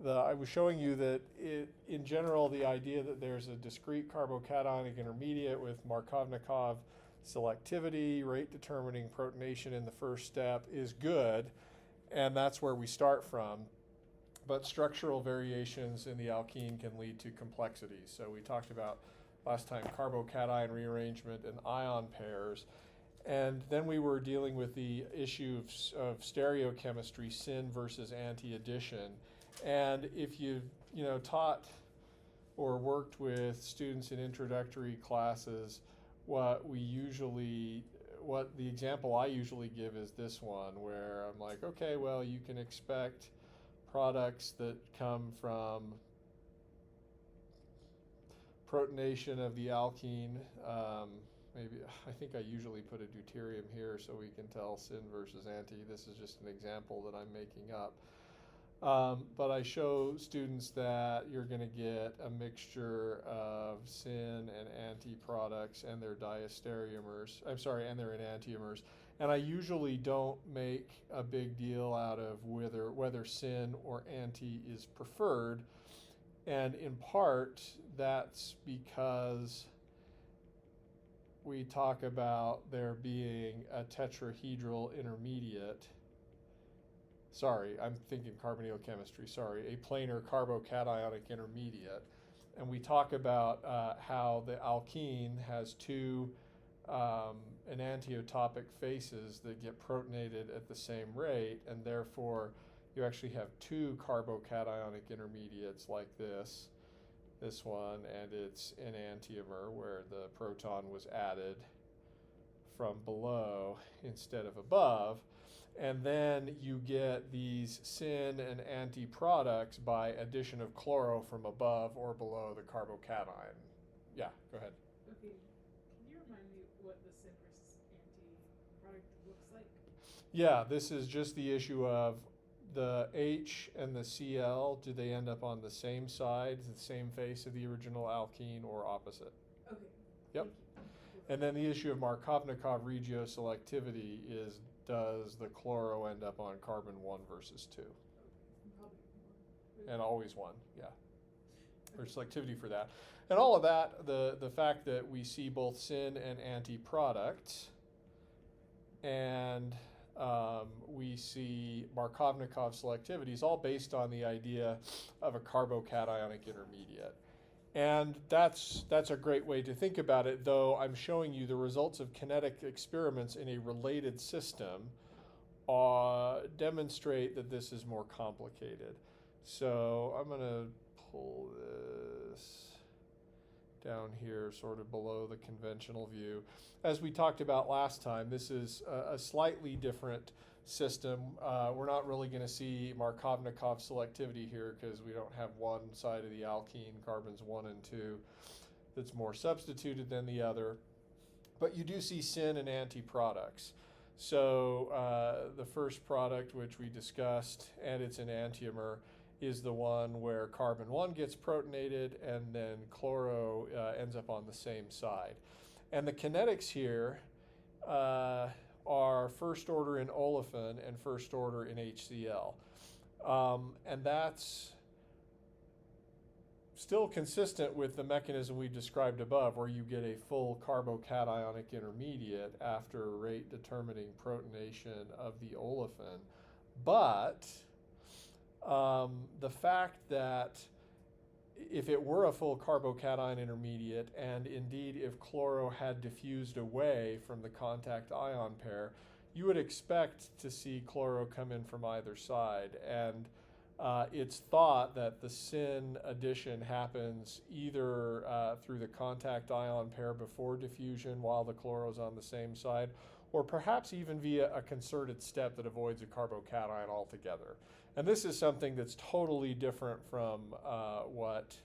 I was showing you that in general, the idea that there's a discrete carbocationic intermediate with Markovnikov selectivity, rate determining protonation in the first step is good, and that's where we start from. But structural variations in the alkene can lead to complexities. So we talked about last time carbocation rearrangement and ion pairs. And then we were dealing with the issue of stereochemistry, syn versus anti-addition. And if you've taught or worked with students in introductory classes, what the example I usually give is this one, where I'm like, okay, well, you can expect products that come from protonation of the alkene. Maybe I think I usually put a deuterium here so we can tell syn versus anti. This is just an example that I'm making up. But I show students that you're going to get a mixture of syn and anti products and their diastereomers. I'm sorry, and their enantiomers. And I usually don't make a big deal out of whether syn or anti is preferred. And in part, that's because we talk about there being a tetrahedral intermediate. Sorry, I'm thinking carbonyl chemistry. Sorry, a planar carbocationic intermediate. And we talk about how the alkene has two enantiotopic faces that get protonated at the same rate, and therefore you actually have two carbocationic intermediates like this one, and it's enantiomer where the proton was added from below instead of above. And then you get these syn and anti products by addition of chloro from above or below the carbocation. Yeah, go ahead. Okay, can you remind me what the syn versus anti product looks like? Yeah, this is just the issue of the H and the Cl, do they end up on the same side, the same face of the original alkene, or opposite? Okay. Yep. And then the issue of Markovnikov regioselectivity is, does the chloro end up on carbon 1 versus 2? Probably one. And always 1, yeah. There's selectivity for that. And all of that, the fact that we see both syn and anti products, and we see Markovnikov selectivity is all based on the idea of a carbocationic intermediate. And that's a great way to think about it, though I'm showing you the results of kinetic experiments in a related system demonstrate that this is more complicated. So I'm going to pull this down here sort of below the conventional view. As we talked about last time, this is a slightly different system. We're not really going to see Markovnikov selectivity here because we don't have one side of the alkene, carbons 1 and 2, that's more substituted than the other. But you do see syn and anti products. So the first product, which we discussed, and it's an enantiomer, is the one where carbon 1 gets protonated and then chloro ends up on the same side. And the kinetics here are first order in olefin and first order in HCl. And that's still consistent with the mechanism we described above, where you get a full carbocationic intermediate after rate determining protonation of the olefin. But the fact that if it were a full carbocation intermediate, and indeed if chloro had diffused away from the contact ion pair, you would expect to see chloro come in from either side. And it's thought that the syn addition happens either through the contact ion pair before diffusion while the chloro is on the same side, or perhaps even via a concerted step that avoids a carbocation altogether. And this is something that's totally different from what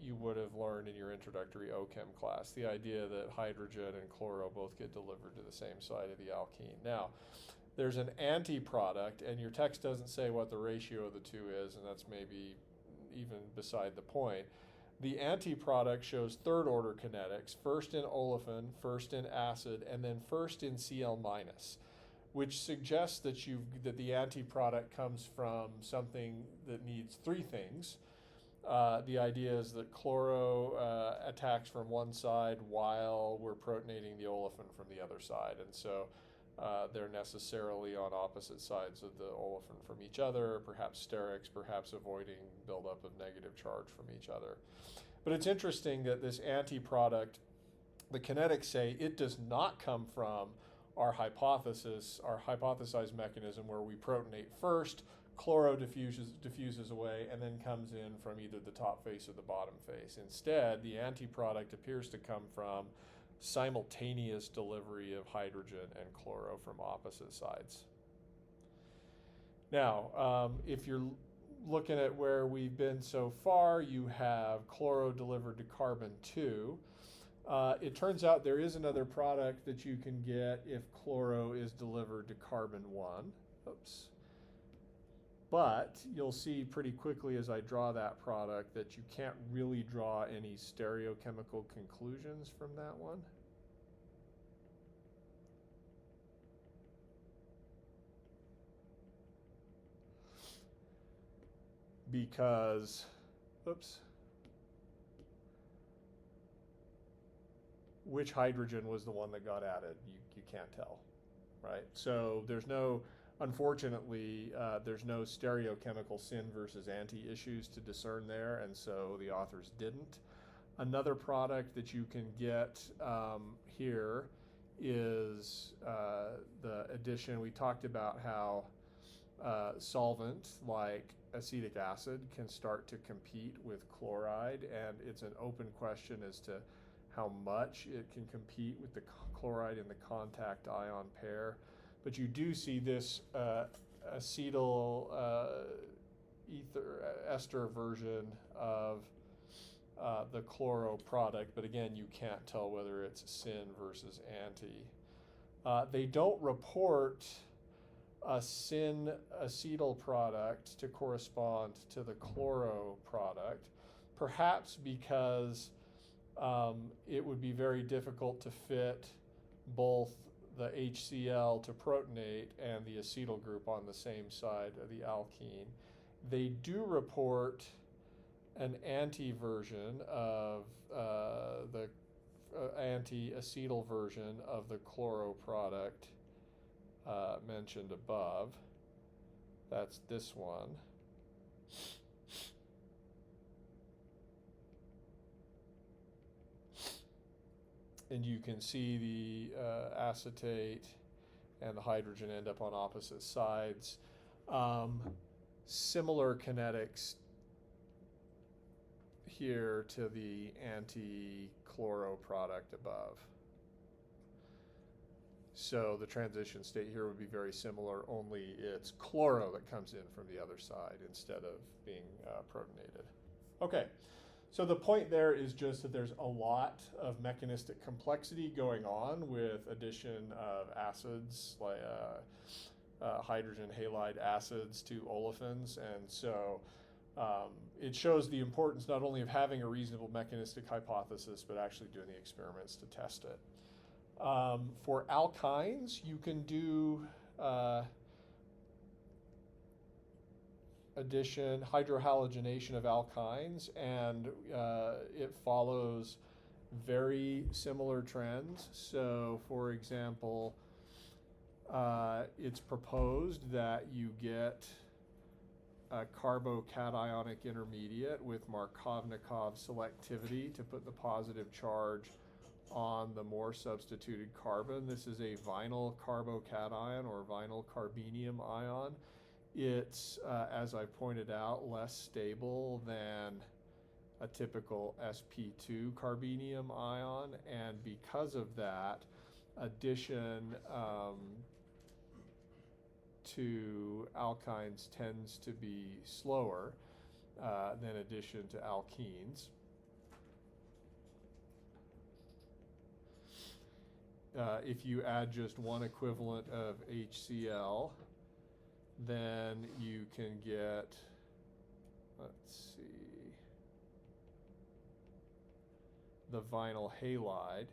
you would have learned in your introductory OChem class, the idea that hydrogen and chloro both get delivered to the same side of the alkene. Now, there's an anti-product, and your text doesn't say what the ratio of the two is, and that's maybe even beside the point. The anti-product shows third order kinetics, first in olefin, first in acid, and then first in Cl-, which suggests that the anti-product comes from something that needs three things. The idea is that chloro attacks from one side while we're protonating the olefin from the other side, and so they're necessarily on opposite sides of the olefin from each other, perhaps sterics, perhaps avoiding buildup of negative charge from each other. But it's interesting that this anti-product, the kinetics say it does not come from our hypothesis, our hypothesized mechanism where we protonate first, chloro diffuses away, and then comes in from either the top face or the bottom face. Instead, the anti-product appears to come from simultaneous delivery of hydrogen and chloro from opposite sides. Now, if you're looking at where we've been so far, you have chloro delivered to carbon 2. It turns out there is another product that you can get if chloro is delivered to carbon 1. Oops. But you'll see pretty quickly as I draw that product that you can't really draw any stereochemical conclusions from that one. Because, oops, which hydrogen was the one that got added? You can't tell, right? So there's no, unfortunately, there's no stereochemical syn versus anti issues to discern there, and so the authors didn't. Another product that you can get here is the addition. We talked about how solvent like acetic acid can start to compete with chloride, and it's an open question as to how much it can compete with the chloride in the contact ion pair. But you do see this acetyl ester version of the chloro product, but again, you can't tell whether it's syn versus anti. They don't report a syn acetyl product to correspond to the chloro product, perhaps because it would be very difficult to fit both the HCl to protonate and the acetyl group on the same side of the alkene. They do report an anti-version of the anti-acetyl version of the chloro product mentioned above. That's this one. And you can see the acetate and the hydrogen end up on opposite sides. Similar kinetics here to the anti-chloro product above. So the transition state here would be very similar, only it's chloro that comes in from the other side instead of being protonated. Okay. So the point there is just that there's a lot of mechanistic complexity going on with addition of acids, like hydrogen halide acids to olefins, and so it shows the importance not only of having a reasonable mechanistic hypothesis, but actually doing the experiments to test it. For alkynes, you can do addition, hydrohalogenation of alkynes, and it follows very similar trends. So, for example, it's proposed that you get a carbocationic intermediate with Markovnikov selectivity to put the positive charge on the more substituted carbon. This is a vinyl carbocation or vinyl carbenium ion. It's, as I pointed out, less stable than a typical sp2 carbenium ion, and because of that, addition to alkynes tends to be slower than addition to alkenes. If you add just one equivalent of HCl, then you can get, let's see, the vinyl halide.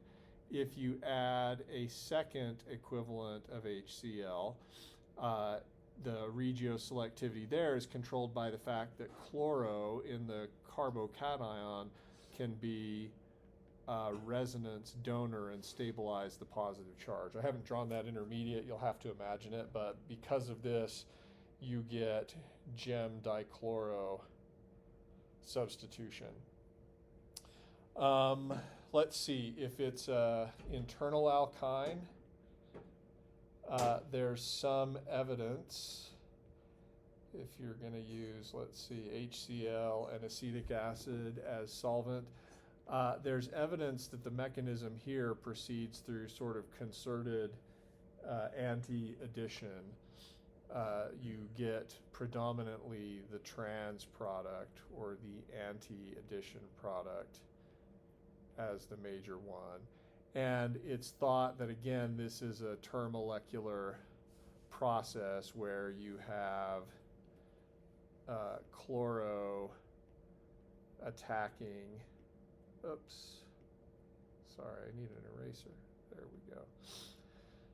if you add a second equivalent of HCl, the regioselectivity there is controlled by the fact that chloro in the carbocation can be resonance donor and stabilize the positive charge. I haven't drawn that intermediate, you'll have to imagine it, but because of this, you get gem dichloro substitution. Let's see, if it's an internal alkyne, there's some evidence, if you're going to use, let's see, HCl and acetic acid as solvent, there's evidence that the mechanism here proceeds through sort of concerted anti-addition. You get predominantly the trans product or the anti-addition product as the major one. And it's thought that, again, this is a termolecular process where you have chloro attacking, oops, sorry, I need an eraser. There we go.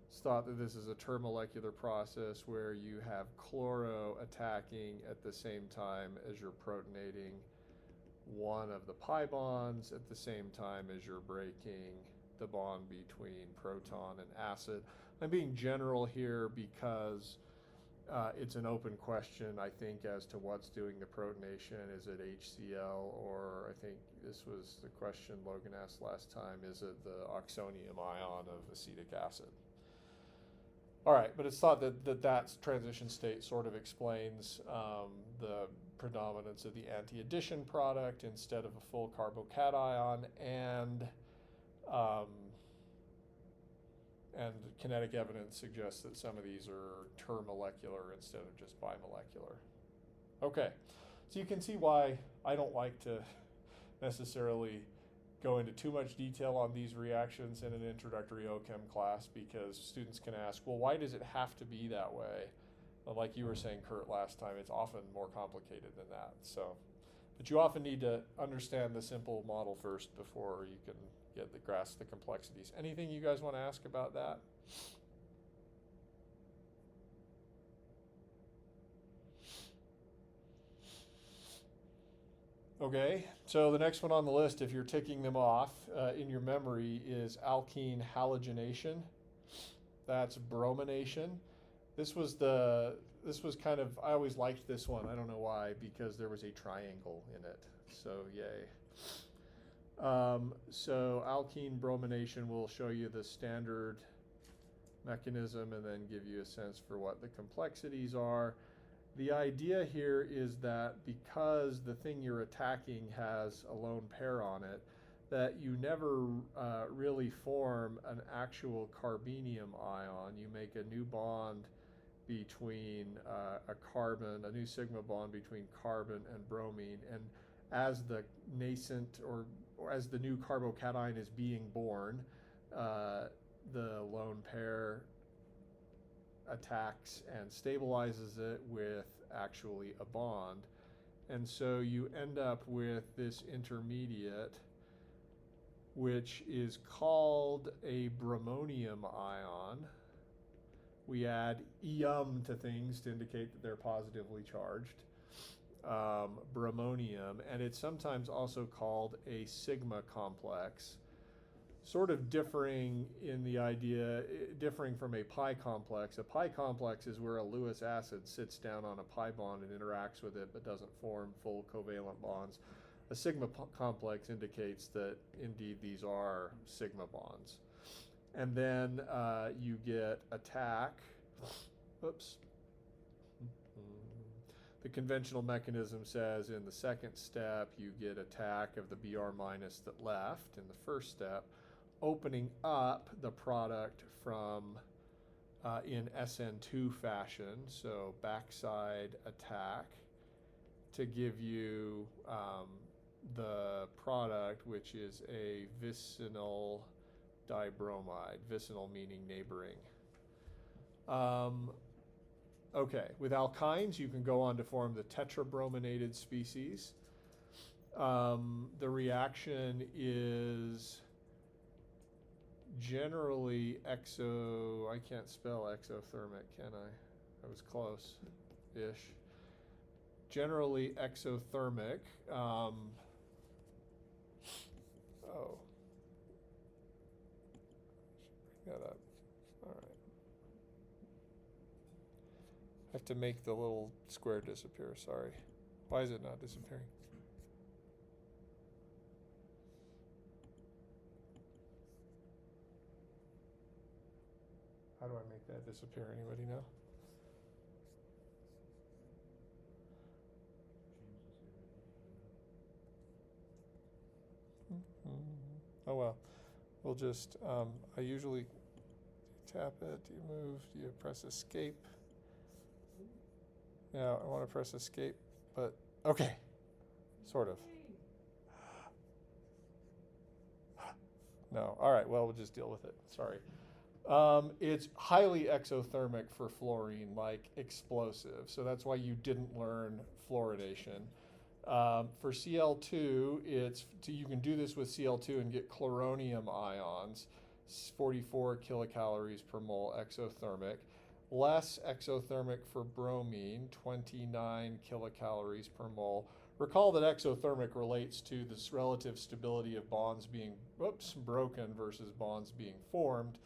It's thought that this is a termolecular process where you have chloro attacking at the same time as you're protonating one of the pi bonds, at the same time as you're breaking the bond between proton and acid. I'm being general here because it's an open question, I think, as to what's doing the protonation. Is it HCl, or I think this was the question Logan asked last time, is it the oxonium ion of acetic acid? All right, but it's thought that transition state sort of explains the predominance of the anti-addition product instead of a full carbocation, and kinetic evidence suggests that some of these are termolecular instead of just bimolecular. Okay, so you can see why I don't like to necessarily go into too much detail on these reactions in an introductory OChem class, because students can ask, well, why does it have to be that way? Well, like you were saying, Kurt, last time, it's often more complicated than that. So, but you often need to understand the simple model first before you can get the grasp the complexities. Anything you guys want to ask about that? Okay, so the next one on the list, if you're ticking them off in your memory, is alkene halogenation. That's bromination. This was kind of, I always liked this one. I don't know why, because there was a triangle in it. So yay. So alkene bromination will show you the standard mechanism and then give you a sense for what the complexities are. The idea here is that because the thing you're attacking has a lone pair on it, that you never really form an actual carbenium ion. You make a new bond between a carbon, a new sigma bond between carbon and bromine, and as the nascent or as the new carbocation is being born, the lone pair attacks and stabilizes it with actually a bond. And so you end up with this intermediate, which is called a bromonium ion. We add ium to things to indicate that they're positively charged. Bromonium, and it's sometimes also called a sigma complex, sort of differing in the idea, differing from a pi complex. A pi complex is where a Lewis acid sits down on a pi bond and interacts with it but doesn't form full covalent bonds. A sigma complex indicates that indeed these are sigma bonds. And then you get attack. Oops. The conventional mechanism says in the second step you get attack of the Br minus that left in the first step, opening up the product from in SN2 fashion, so backside attack, to give you the product, which is a vicinal dibromide, vicinal meaning neighboring. Okay, with alkynes, you can go on to form the tetrabrominated species. The reaction is generally I can't spell exothermic, can I? I was close-ish. Generally exothermic. Oh. Bring that up. All right. I have to make the little square disappear, sorry. Why is it not disappearing? How do I make that disappear? Anybody know? Oh well. We'll just, I usually tap it. Do you move? Do you press escape? Yeah, I want to press escape, but okay. Sort of. No. All right. Well, we'll just deal with it. Sorry. It's highly exothermic for fluorine, like explosive. So that's why you didn't learn fluoridation. For Cl2, you can do this with Cl2 and get chloronium ions, 44 kilocalories per mole exothermic. Less exothermic for bromine, 29 kilocalories per mole. Recall that exothermic relates to this relative stability of bonds being broken versus bonds being formed.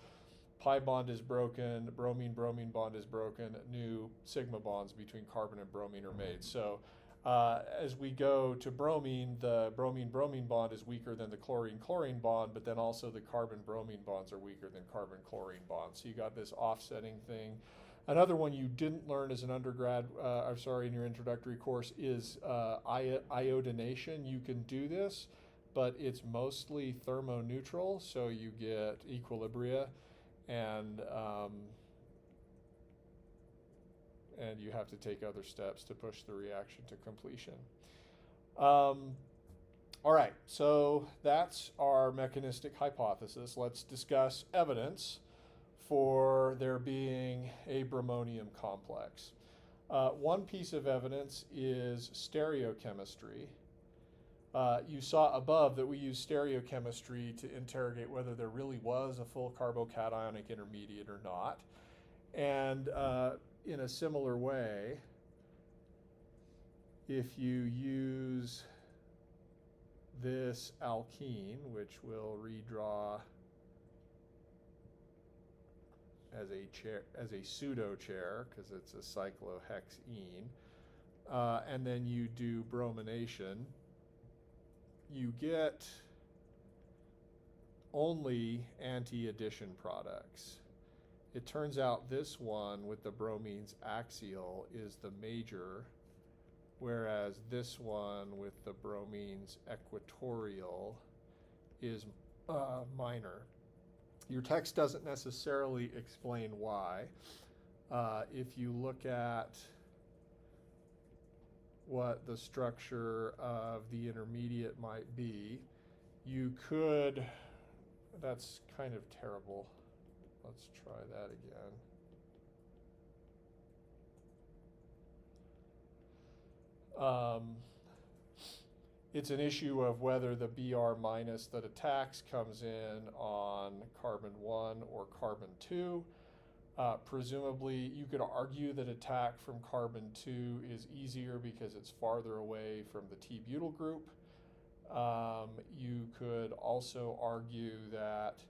Pi bond is broken, bromine-bromine bond is broken, new sigma bonds between carbon and bromine are made. So as we go to bromine, the bromine-bromine bond is weaker than the chlorine-chlorine bond, but then also the carbon-bromine bonds are weaker than carbon-chlorine bonds. So you got this offsetting thing. Another one you didn't learn as an undergrad, in your introductory course is iodination. You can do this, but it's mostly thermoneutral, so you get equilibria, and you have to take other steps to push the reaction to completion. All right, so that's our mechanistic hypothesis. Let's discuss evidence for there being a bromonium complex. One piece of evidence is stereochemistry. You saw above that we use stereochemistry to interrogate whether there really was a full carbocationic intermediate or not. And in a similar way, if you use this alkene, which we'll redraw as a pseudo chair because it's a cyclohexene, and then you do bromination, you get only anti-addition products. It turns out this one with the bromines axial is the major, whereas this one with the bromines equatorial is minor. Your text doesn't necessarily explain why. If you look at what the structure of the intermediate might be, you could, that's kind of terrible. Let's try that again. It's an issue of whether the Br minus that attacks comes in on carbon 1 or carbon 2. Presumably, you could argue that attack from carbon 2 is easier because it's farther away from the T-butyl group. You could also argue that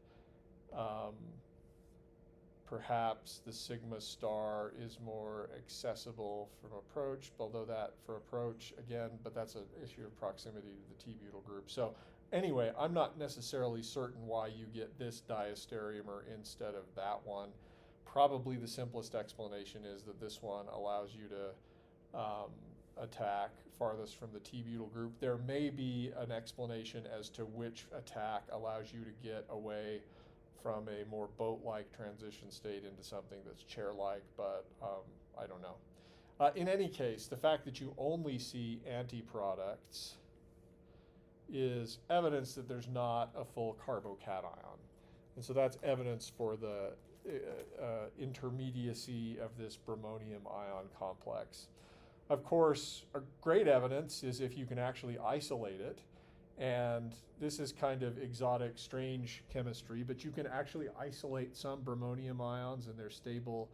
perhaps the sigma star is more accessible from approach, although that for approach, again, but that's an issue of proximity to the T-butyl group. So anyway, I'm not necessarily certain why you get this diastereomer instead of that one. Probably the simplest explanation is that this one allows you to attack farthest from the T-butyl group. There may be an explanation as to which attack allows you to get away from a more boat-like transition state into something that's chair-like, but I don't know. In any case, the fact that you only see anti-products is evidence that there's not a full carbocation. And so that's evidence for the intermediacy of this bromonium ion complex. Of course, a great evidence is if you can actually isolate it. And this is kind of exotic, strange chemistry, but you can actually isolate some bromonium ions and they're stable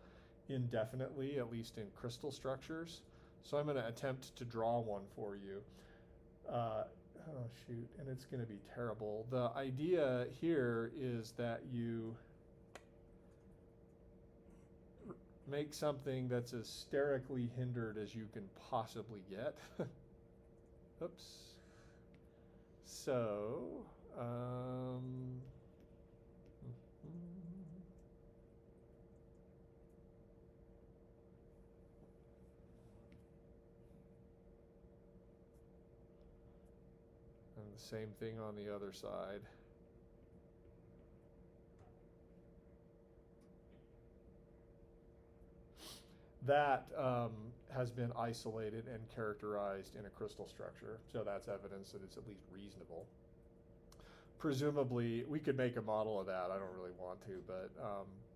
indefinitely, at least in crystal structures. So I'm going to attempt to draw one for you. Oh shoot, and it's going to be terrible. The idea here is that you make something that's as sterically hindered as you can possibly get. Oops. So, and the same thing on the other side. That has been isolated and characterized in a crystal structure, so that's evidence that it's at least reasonable. Presumably, we could make a model of that. I don't really want to, but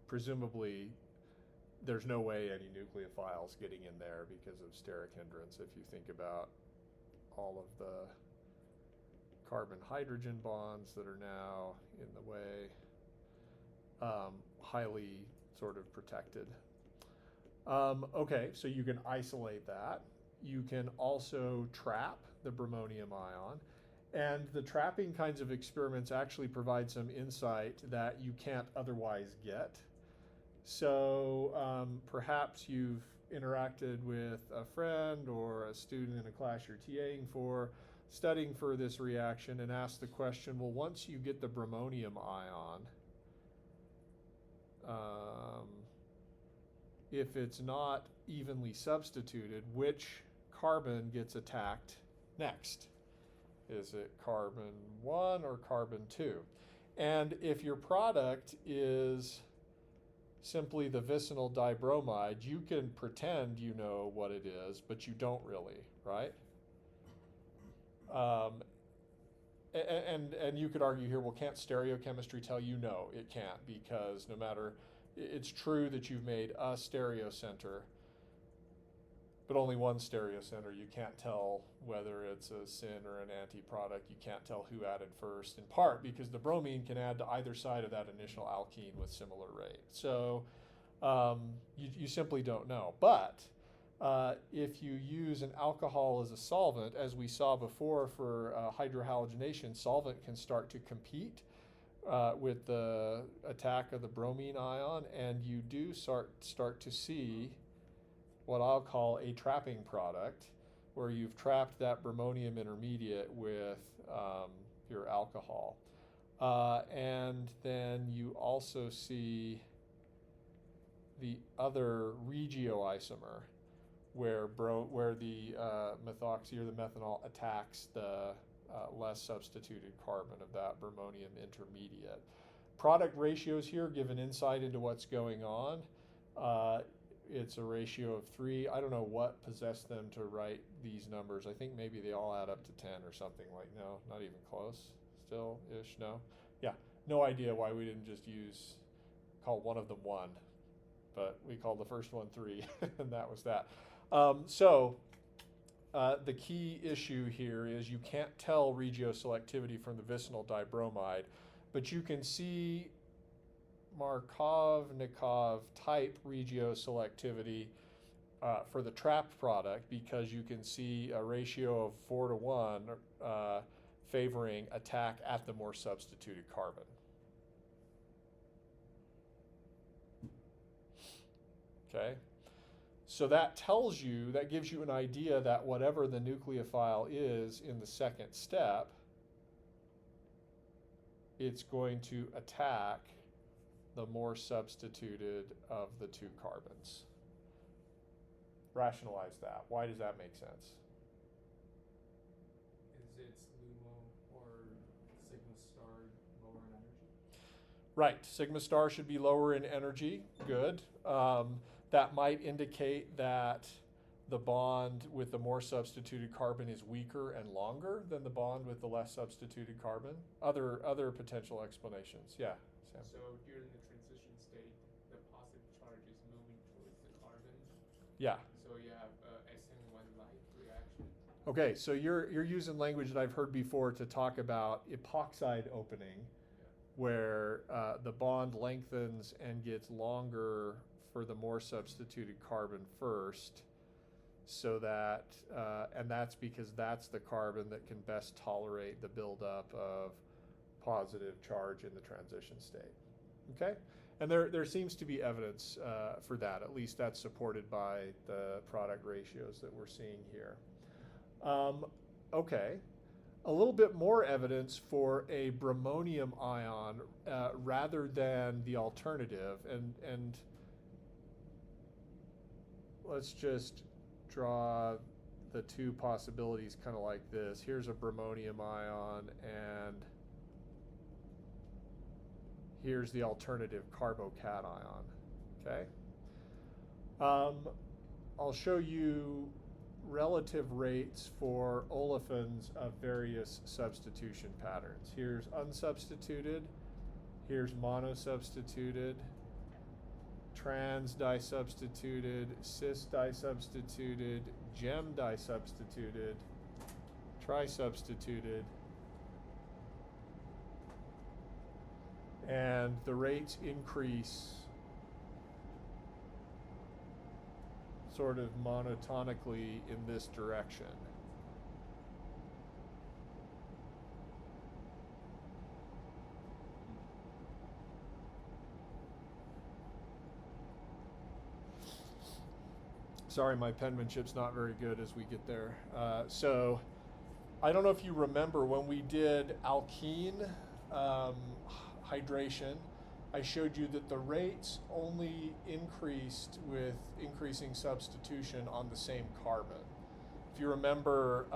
presumably there's no way any nucleophiles getting in there because of steric hindrance. If you think about all of the carbon-hydrogen bonds that are now in the way, highly sort of protected. Okay, so you can isolate that. You can also trap the bromonium ion. And the trapping kinds of experiments actually provide some insight that you can't otherwise get. So perhaps you've interacted with a friend or a student in a class you're TAing for, studying for this reaction, and asked the question, well, once you get the bromonium ion, if it's not evenly substituted, which carbon gets attacked next? Is it carbon 1 or carbon 2? And if your product is simply the vicinal dibromide, you can pretend you know what it is, but you don't really, right? And you could argue here, well, can't stereochemistry tell you? No, it can't, because no matter, it's true that you've made a stereocenter, but only one stereocenter. You can't tell whether it's a syn or an anti-product. You can't tell who added first, in part because the bromine can add to either side of that initial alkene with similar rate. So you simply don't know. But if you use an alcohol as a solvent, as we saw before for hydrohalogenation, solvent can start to compete with the attack of the bromine ion, and you do start to see what I'll call a trapping product, where you've trapped that bromonium intermediate with your alcohol. And then you also see the other regioisomer, where the methoxy or the methanol attacks the less substituted carbon of that bromonium intermediate. Product ratios here give an insight into what's going on. It's a ratio of 3. I don't know what possessed them to write these numbers. I think maybe they all add up to 10 or something. Like, no, not even close. Still-ish, no. Yeah, no idea why we didn't just call one of them 1. But we called the first one 3, and that was that. The key issue here is you can't tell regioselectivity from the vicinal dibromide, but you can see Markovnikov type regioselectivity for the trapped product, because you can see a ratio of 4 to 1 favoring attack at the more substituted carbon. Okay, so that gives you an idea that whatever the nucleophile is in the second step, it's going to attack the more substituted of the 2 carbons. Rationalize that. Why does that make sense? Is its LUMO or sigma star lower in energy? Right, sigma star should be lower in energy. Good. That might indicate that the bond with the more substituted carbon is weaker and longer than the bond with the less substituted carbon. Other potential explanations. Yeah, Sam. So during the transition state, the positive charge is moving towards the carbon. Yeah. So you have a SN1-like reaction. Okay, so you're using language that I've heard before to talk about epoxide opening, where the bond lengthens and gets longer for the more substituted carbon first, so that, and that's because that's the carbon that can best tolerate the buildup of positive charge in the transition state. Okay? And there seems to be evidence for that. At least that's supported by the product ratios that we're seeing here. Okay. A little bit more evidence for a bromonium ion rather than the alternative. And let's just draw the two possibilities kind of like this. Here's a bromonium ion, and here's the alternative carbocation. Okay? I'll show you relative rates for olefins of various substitution patterns. Here's unsubstituted, here's monosubstituted, trans disubstituted, cis disubstituted, gem disubstituted, trisubstituted, and the rates increase sort of monotonically in this direction. Sorry, my penmanship's not very good as we get there. So I don't know if you remember when we did alkene hydration, I showed you that the rates only increased with increasing substitution on the same carbon. If you remember,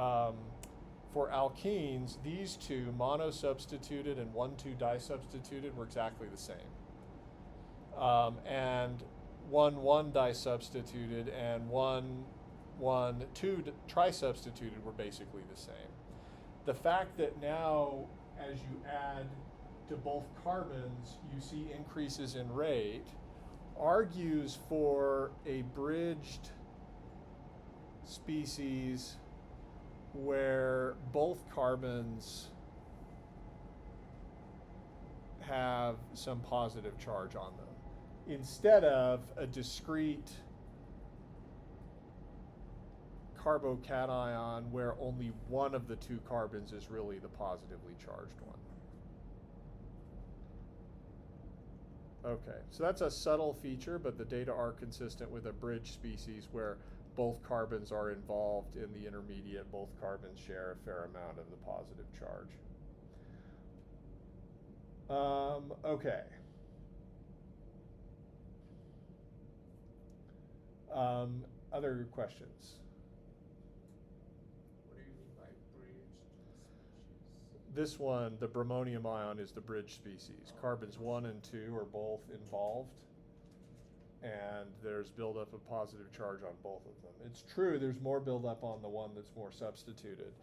for alkenes, these two, monosubstituted and 1,2 disubstituted, were exactly the same. And 1,1 disubstituted and 1,2 trisubstituted were basically the same. The fact that now, as you add to both carbons, you see increases in rate, argues for a bridged species where both carbons have some positive charge on them, instead of a discrete carbocation where only one of the two carbons is really the positively charged one. Okay, so that's a subtle feature, but the data are consistent with a bridge species where both carbons are involved in the intermediate, both carbons share a fair amount of the positive charge. Okay. Other questions? What do you mean by bridged species? This one, the bromonium ion, is the bridge species. Carbons 1 and 2 are both involved, and there's buildup of positive charge on both of them. It's true there's more buildup on the one that's more substituted,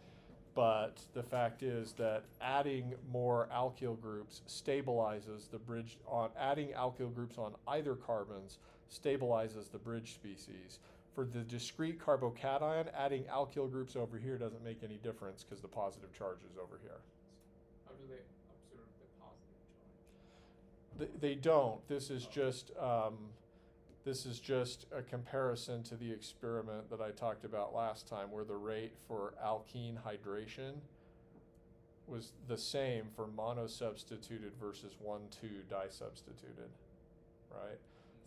but the fact is that adding more alkyl groups stabilizes the bridge on, adding alkyl groups on either carbons stabilizes the bridge species. For the discrete carbocation, adding alkyl groups over here doesn't make any difference because the positive charge is over here. How do they observe the positive charge? They don't. This is just a comparison to the experiment that I talked about last time, where the rate for alkene hydration was the same for monosubstituted versus 1,2 disubstituted, right?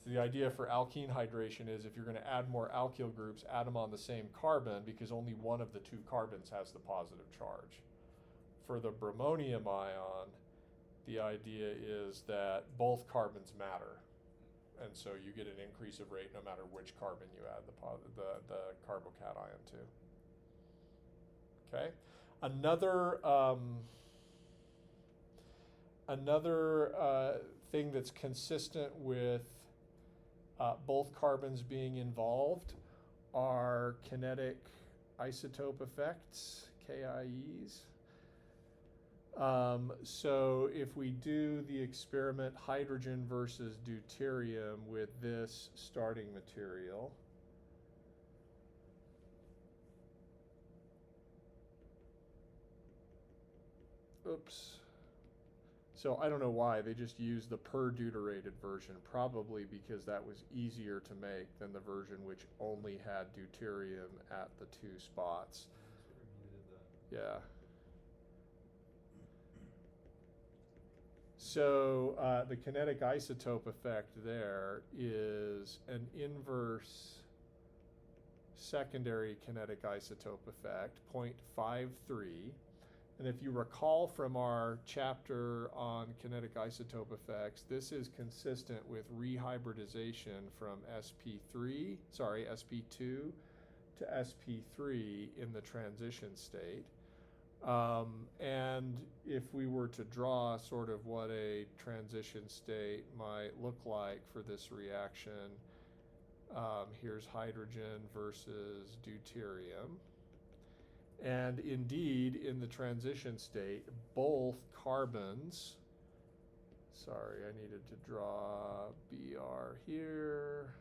So the idea for alkene hydration is if you're going to add more alkyl groups, add them on the same carbon because only one of the two carbons has the positive charge. For the bromonium ion, the idea is that both carbons matter. And so you get an increase of rate no matter which carbon you add the carbocation to. Okay. Another thing that's consistent with both carbons being involved are kinetic isotope effects, KIEs. So if we do the experiment hydrogen versus deuterium with this starting material, oops. So I don't know why they just used the per deuterated version, probably because that was easier to make than the version which only had deuterium at the 2 spots. Sort of muted that. Yeah. So the kinetic isotope effect there is an inverse secondary kinetic isotope effect, 0.53. And if you recall from our chapter on kinetic isotope effects, this is consistent with rehybridization from sp2 to sp3 in the transition state. And if we were to draw sort of what a transition state might look like for this reaction, here's hydrogen versus deuterium. And indeed, in the transition state, both carbons, sorry, I needed to draw Br here.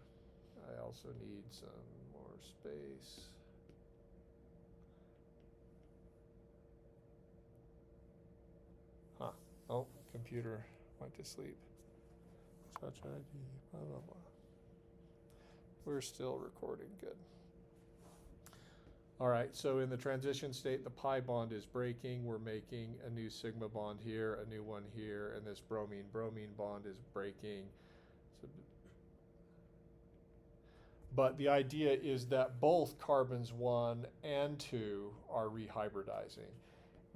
I also need some more space. Huh. Oh, computer went to sleep. Touch ID, blah, blah, blah. We're still recording, good. All right, so in the transition state, the pi bond is breaking. We're making a new sigma bond here, a new one here, and this bromine-bromine bond is breaking. So, but the idea is that both carbons 1 and 2 are rehybridizing.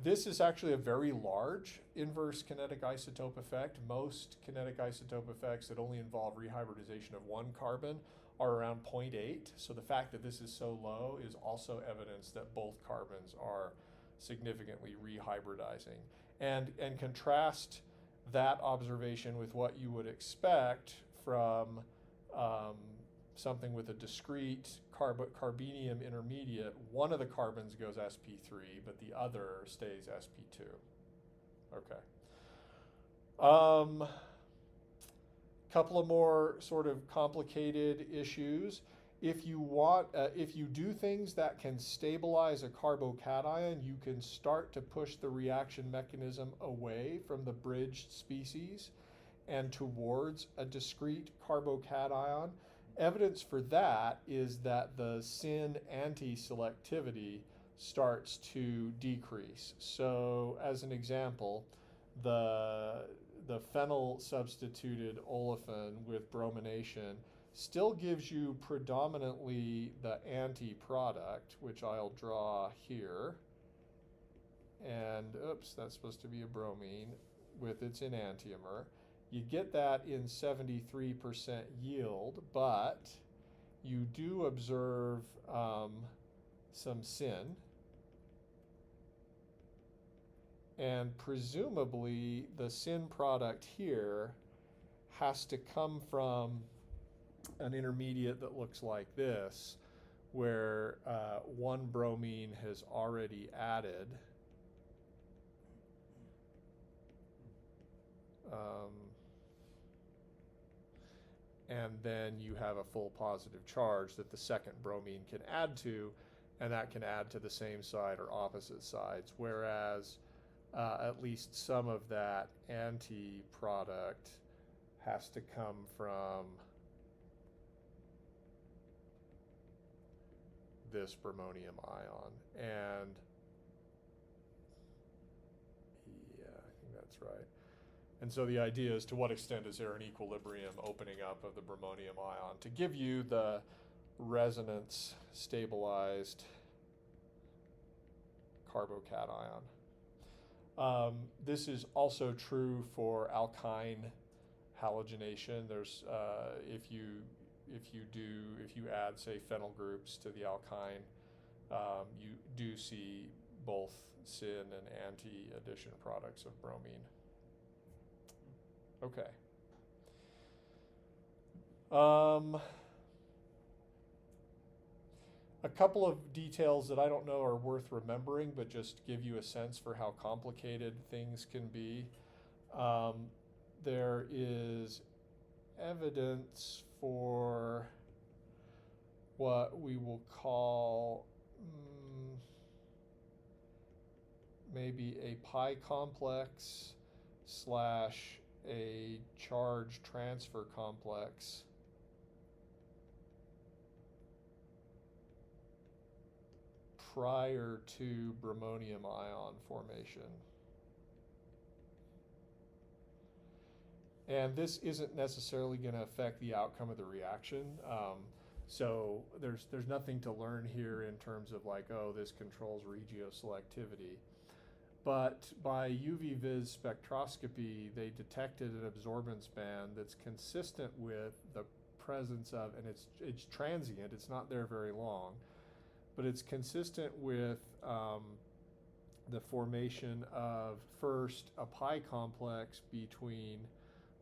This is actually a very large inverse kinetic isotope effect. Most kinetic isotope effects that only involve rehybridization of 1 carbon are around 0.8. So the fact that this is so low is also evidence that both carbons are significantly rehybridizing. And contrast that observation with what you would expect from something with a discrete carbenium intermediate. One of the carbons goes sp3, but the other stays sp2. Okay. Couple of more sort of complicated issues. If you want, if you do things that can stabilize a carbocation, you can start to push the reaction mechanism away from the bridged species and towards a discrete carbocation. Evidence for that is that the syn anti-selectivity starts to decrease. So as an example, the phenyl substituted olefin with bromination still gives you predominantly the anti-product, which I'll draw here. And oops, that's supposed to be a bromine with its enantiomer. You get that in 73% yield, but you do observe some syn. And presumably the syn product here has to come from an intermediate that looks like this, where 1 bromine has already added and then you have a full positive charge that the second bromine can add to, and that can add to the same side or opposite sides, whereas at least some of that anti-product has to come from this bromonium ion. And yeah, I think that's right. And so the idea is, to what extent is there an equilibrium opening up of the bromonium ion to give you the resonance stabilized carbocation. This is also true for alkyne halogenation. There's if you add, say, phenyl groups to the alkyne, you do see both syn and anti-addition products of bromine. Okay. A couple of details that I don't know are worth remembering, but just give you a sense for how complicated things can be. There is evidence for what we will call maybe a pi complex slash a charge transfer complex prior to bromonium ion formation. And this isn't necessarily going to affect the outcome of the reaction. So there's nothing to learn here in terms of like, oh, this controls regioselectivity. But by UV vis spectroscopy, they detected an absorbance band that's consistent with the presence of, and it's transient, it's not there very long, but it's consistent with the formation of first a pi complex between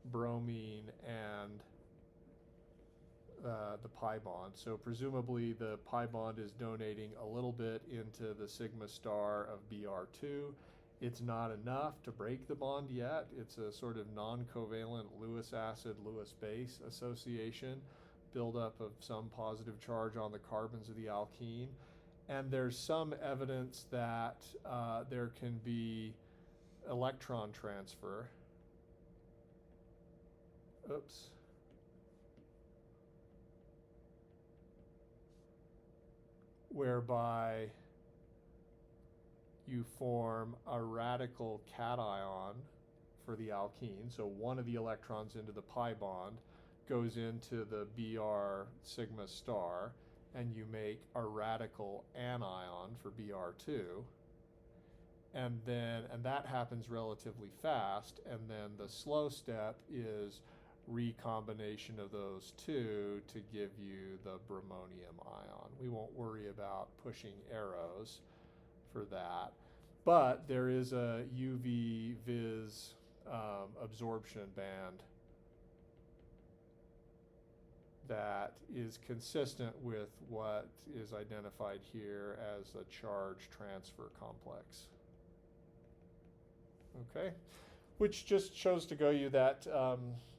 bromine and the pi bond. So presumably the pi bond is donating a little bit into the sigma star of Br2. It's not enough to break the bond yet. It's a sort of non-covalent Lewis acid, Lewis base association, buildup of some positive charge on the carbons of the alkene. And there's some evidence that there can be electron transfer. Oops. Whereby you form a radical cation for the alkene. So one of the electrons into the pi bond goes into the Br sigma star, and you make a radical anion for Br2. And that happens relatively fast, and then the slow step is recombination of those two to give you the bromonium ion. We won't worry about pushing arrows for that, but there is a UV vis absorption band that is consistent with what is identified here as a charge transfer complex. Okay, which just shows to go you that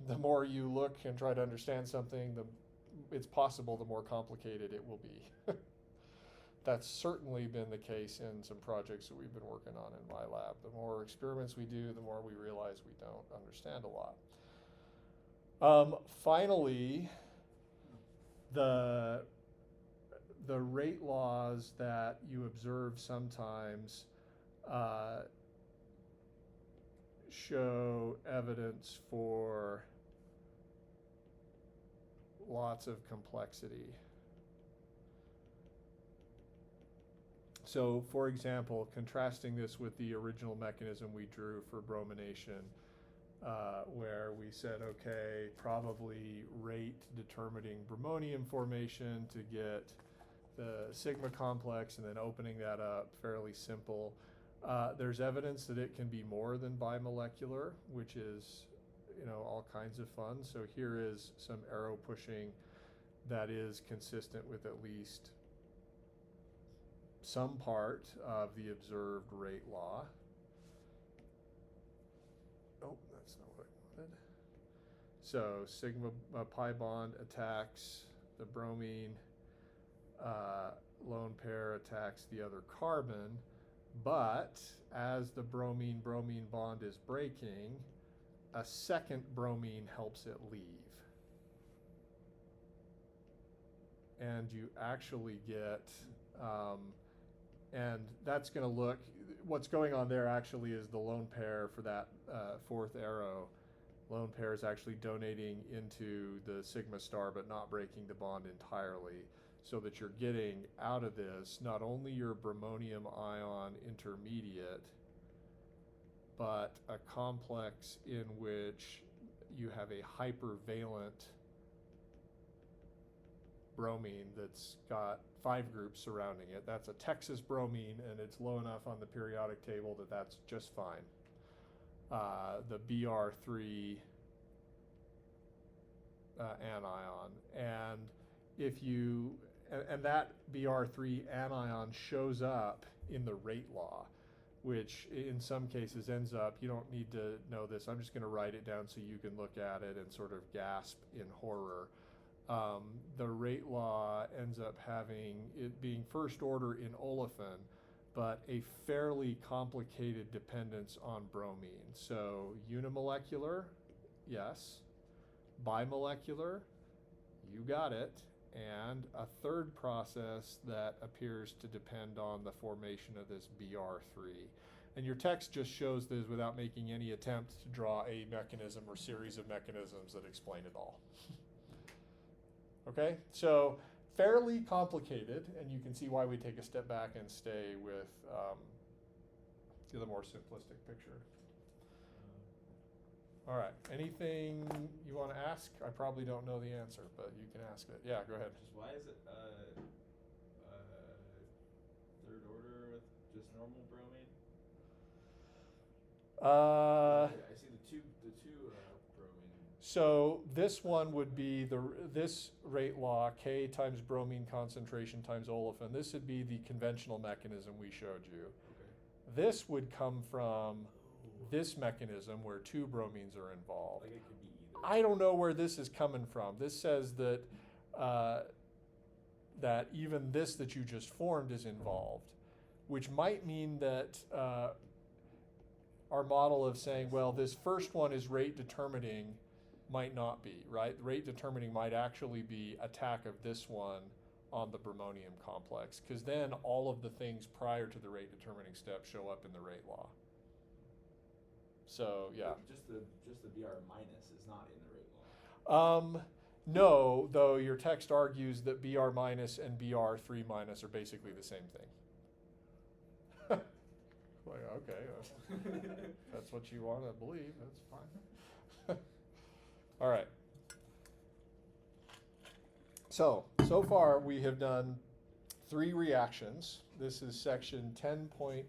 the more you look and try to understand something, it's possible the more complicated it will be. That's certainly been the case in some projects that we've been working on in my lab. The more experiments we do, the more we realize we don't understand a lot. Finally, the rate laws that you observe sometimes show evidence for lots of complexity. So, for example, contrasting this with the original mechanism we drew for bromination, where we said, okay, probably rate determining bromonium formation to get the sigma complex and then opening that up, fairly simple. There's evidence that it can be more than bimolecular, which is, all kinds of fun. So here is some arrow pushing that is consistent with at least some part of the observed rate law. Oh, that's not what I wanted. So sigma pi bond attacks the bromine, lone pair attacks the other carbon, but as the bromine-bromine bond is breaking, a second bromine helps it leave. And you actually get, and that's going to look, what's going on there actually is the lone pair for that fourth arrow. Lone pair is actually donating into the sigma star but not breaking the bond entirely, so that you're getting out of this not only your bromonium ion intermediate, but a complex in which you have a hypervalent bromine that's got 5 groups surrounding it. That's a Texas bromine, and it's low enough on the periodic table that that's just fine. The Br3 anion, and if you and that Br3 anion shows up in the rate law, which in some cases ends up, you don't need to know this, I'm just going to write it down so you can look at it and sort of gasp in horror. The rate law ends up having it being first order in olefin, but a fairly complicated dependence on bromine. So unimolecular, yes. Bimolecular, you got it. And a third process that appears to depend on the formation of this BR3. And your text just shows this without making any attempt to draw a mechanism or series of mechanisms that explain it all. Okay, so fairly complicated, and you can see why we take a step back and stay with the more simplistic picture. All right, anything you want to ask? I probably don't know the answer, but you can ask it. Yeah, go ahead. Just why is it third order with just normal bromine? I see the two bromine. So this one would be this rate law, K times bromine concentration times olefin. This would be the conventional mechanism we showed you. Okay. This would come from this mechanism where two bromines are involved. Like it could be either. I don't know where this is coming from. This says that that even this that you just formed is involved, which might mean that our model of saying, well, this first one is rate determining might not be, right? Rate determining might actually be attack of this one on the bromonium complex, because then all of the things prior to the rate determining step show up in the rate law. So yeah. Just the BR minus is not in the rate law. No, though your text argues that BR minus and BR3 minus are basically the same thing. Like, okay, that's what you want to believe, that's fine. All right. So far we have done 3 reactions. This is section 10.5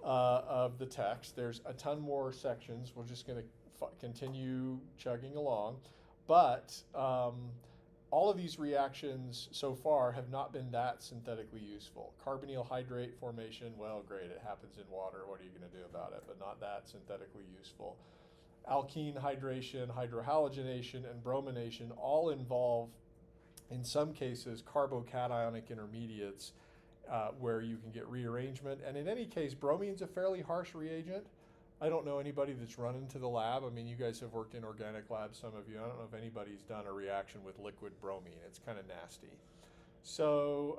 of the text. There's a ton more sections. We're just going to continue chugging along. But all of these reactions so far have not been that synthetically useful. Carbonyl hydrate formation, well, great, it happens in water. What are you going to do about it? But not that synthetically useful. Alkene hydration, hydrohalogenation, and bromination all involve, in some cases, carbocationic intermediates where you can get rearrangement. And in any case, bromine's a fairly harsh reagent. I don't know anybody that's run into the lab. I mean, you guys have worked in organic labs, some of you. I don't know if anybody's done a reaction with liquid bromine. It's kind of nasty. So,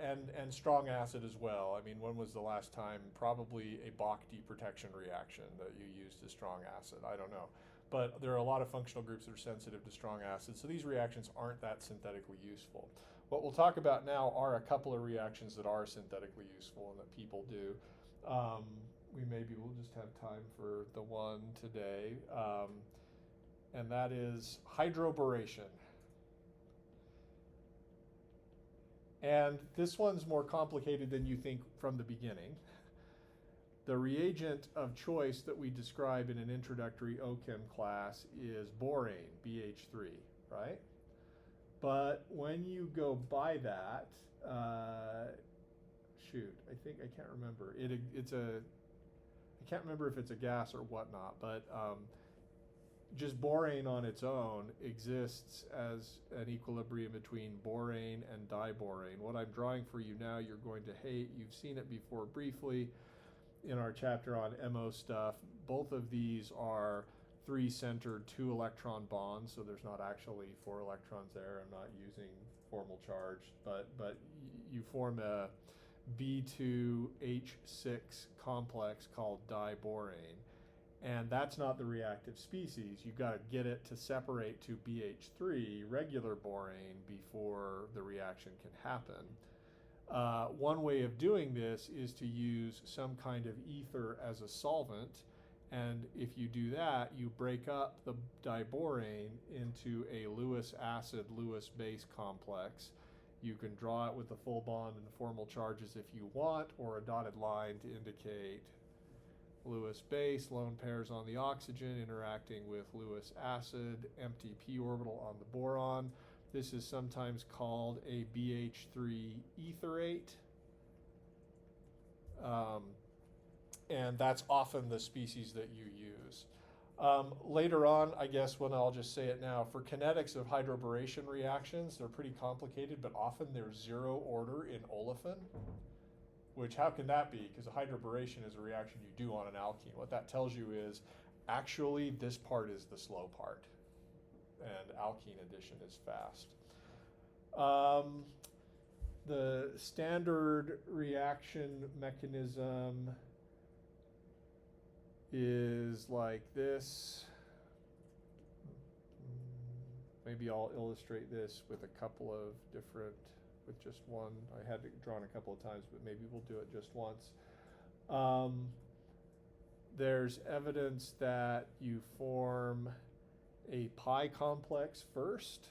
and strong acid as well. I mean, when was the last time? Probably a Bach deprotection reaction that you used a strong acid. I don't know. But there are a lot of functional groups that are sensitive to strong acid, so these reactions aren't that synthetically useful. What we'll talk about now are a couple of reactions that are synthetically useful and that people do. We'll just have time for the one today, and that is hydroboration. And this one's more complicated than you think from the beginning. The reagent of choice that we describe in an introductory OChem class is borane, BH3, right? But when you go by that, I can't remember. I can't remember if it's a gas or whatnot, but just borane on its own exists as an equilibrium between borane and diborane. What I'm drawing for you now, you're going to hate. You've seen it before briefly in our chapter on MO stuff. Both of these are 3-centered 2-electron bonds, so there's not actually 4 electrons there. I'm not using formal charge, but you form a B2H6 complex called diborane. And that's not the reactive species. You've got to get it to separate to BH3, regular borane, before the reaction can happen. One way of doing this is to use some kind of ether as a solvent. And if you do that, you break up the diborane into a Lewis acid, Lewis base complex. You can draw it with the full bond and the formal charges if you want, or a dotted line to indicate Lewis base, lone pairs on the oxygen interacting with Lewis acid, empty p orbital on the boron. This is sometimes called a BH3 etherate. And that's often the species that you use. Later on, I guess when I'll just say it now, for kinetics of hydroboration reactions, they're pretty complicated, but often they're 0 order in olefin. which how can that be? Because hydroboration is a reaction you do on an alkene. What that tells you is actually this part is the slow part, and alkene addition is fast. The standard reaction mechanism is like this. Maybe I'll illustrate this with a couple of different, with just one. I had it drawn a couple of times, but maybe we'll do it just once. There's evidence that you form a pi complex first,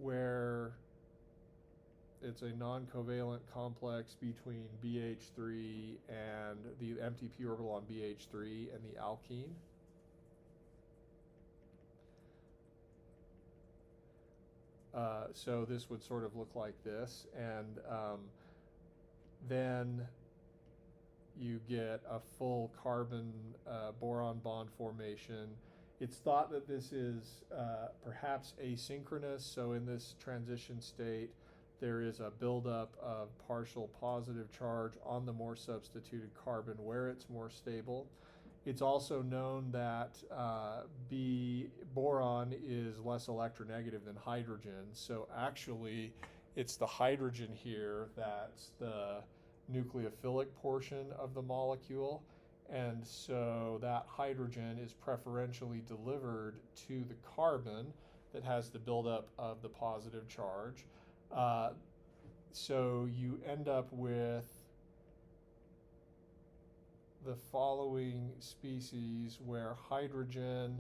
where it's a non-covalent complex between BH3 and the empty p orbital on BH3 and the alkene. So this would sort of look like this, and then you get a full carbon boron bond formation. It's thought that this is perhaps asynchronous, so in this transition state there is a buildup of partial positive charge on the more substituted carbon where it's more stable. It's also known that boron is less electronegative than hydrogen, so actually it's the hydrogen here that's the nucleophilic portion of the molecule, and so that hydrogen is preferentially delivered to the carbon that has the buildup of the positive charge. So you end up with the following species where hydrogen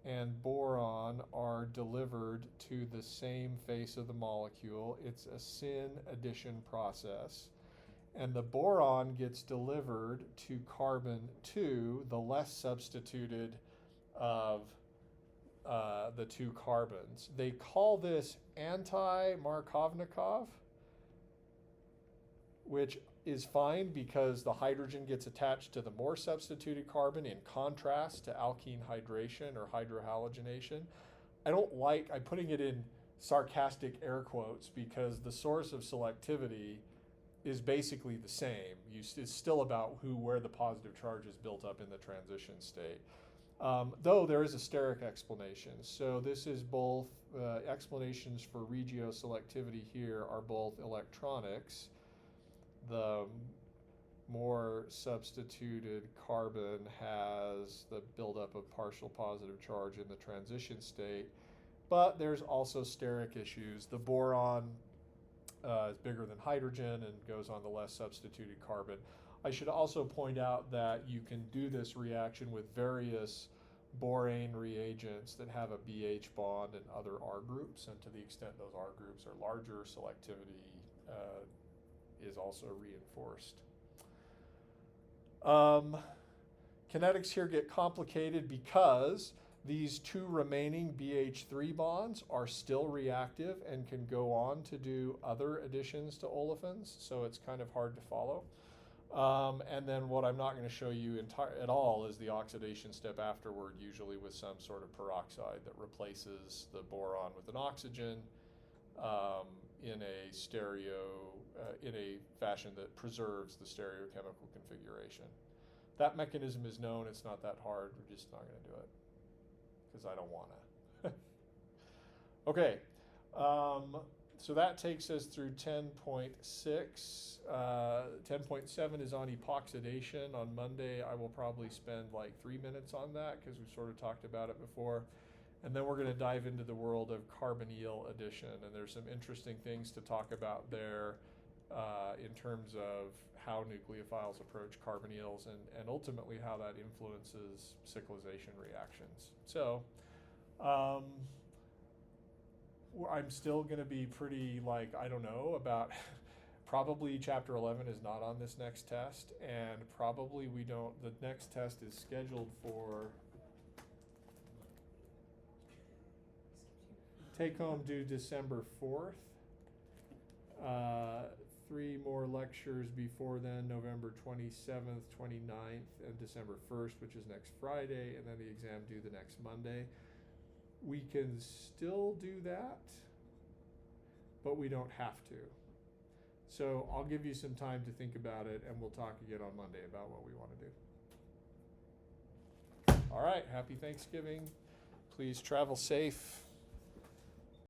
and boron are delivered to the same face of the molecule. It's a syn addition process. And the boron gets delivered to carbon 2, the less substituted of the two carbons. They call this anti-Markovnikov, which is fine because the hydrogen gets attached to the more substituted carbon in contrast to alkene hydration or hydrohalogenation. I'm putting it in sarcastic air quotes because the source of selectivity is basically the same. It's still about where the positive charge is built up in the transition state. Though there is a steric explanation. So this is both, explanations for regioselectivity here are both electronics. The more substituted carbon has the buildup of partial positive charge in the transition state, but there's also steric issues. The boron is bigger than hydrogen and goes on the less substituted carbon. I should also point out that you can do this reaction with various borane reagents that have a BH bond and other R groups, and to the extent those R groups are larger, selectivity is also reinforced. Kinetics here get complicated because these two remaining BH3 bonds are still reactive and can go on to do other additions to olefins, so it's kind of hard to follow. And then what I'm not going to show you at all is the oxidation step afterward, usually with some sort of peroxide that replaces the boron with an oxygen in a fashion that preserves the stereochemical configuration. That mechanism is known. It's not that hard. We're just not going to do it because I don't want to. Okay, so that takes us through 10.6. 10.7 is on epoxidation. On Monday, I will probably spend like 3 minutes on that because we've sort of talked about it before. And then we're going to dive into the world of carbonyl addition. And there's some interesting things to talk about there in terms of how nucleophiles approach carbonyls and ultimately how that influences cyclization reactions. So I'm still going to be pretty I don't know about probably chapter 11 is not on this next test, and probably the next test is scheduled for take home due December 4th. 3 more lectures before then, November 27th, 29th, and December 1st, which is next Friday, and then the exam due the next Monday. We can still do that, but we don't have to. So I'll give you some time to think about it, and we'll talk again on Monday about what we want to do. All right, happy Thanksgiving. Please travel safe.